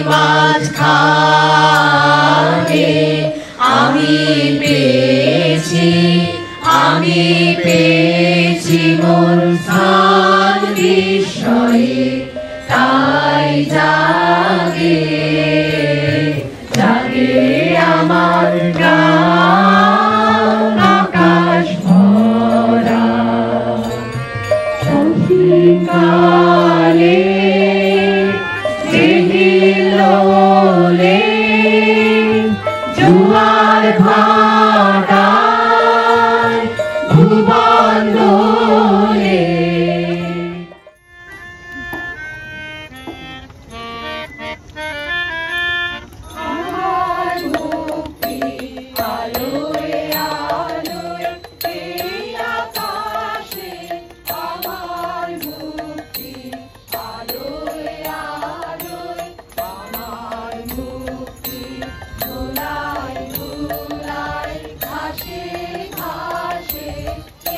মাঝখানে আমি পেয়েছি মোর স্থান বিস্ময়ে তাই জাগে জাগে আমার প্রাণ আকাশ ভরা শশীকালে হিলোলে জুয়ার ভাটায় ভুবন দোলে আমার মুক্তি আলোয় আলোয় এই আকাশে আমার মুক্তি আলোয় আলোয় আমার মুক্তি ধুলায় ধুলায় ঘাসে ঘাসে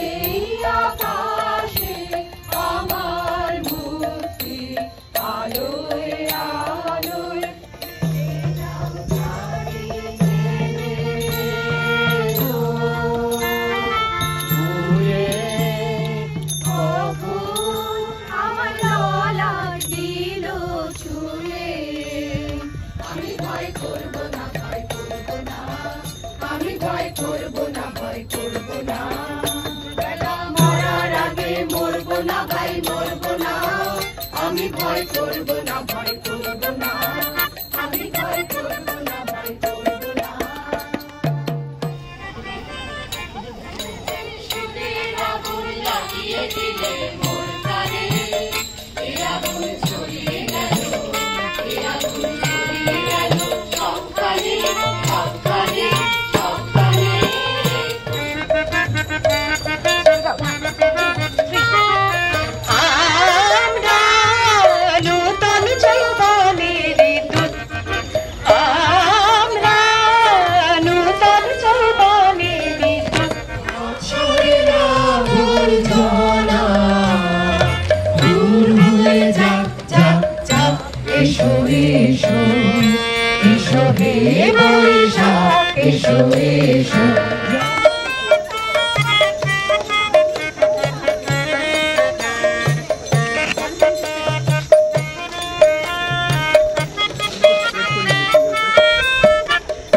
এই আকাশে আমার মুক্তি আলোয় আলোয় আমার গলা দিল ছুঁয়ে আমি ভয় করব না ভয় করব না আমি ভয় করব না ভয় করব না বেলা মরার আগে মরব না ভাই মরব না আমি ভয় করব না ভয় করব না আমি ভয় করব না ভয় করব না শীতের আগুন লাগিয়ে দিলে মোর প্রাণে এ আগুন ছড়িয়ে গেল এ আগুন ছড়িয়ে গেল সবখানে সবখানে সবখানে আমরা নূতন যৌবনের দূত আমরা নূতন যৌবনের দূত ছড়িয়ে ভুল ঝোলা দূর হয়ে যা যা যা এসো এসো এসো হে বৈশাখ এসো এসো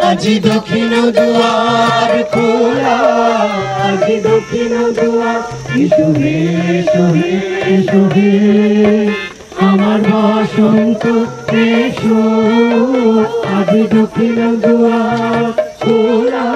আজি দক্ষিণ দুয়ার খোলা আজি দক্ষিণ দুয়ার এসো হে এসো হে এসো হে আমার বসন্ত এসো আজি দক্ষিণ দুয়ার খোলা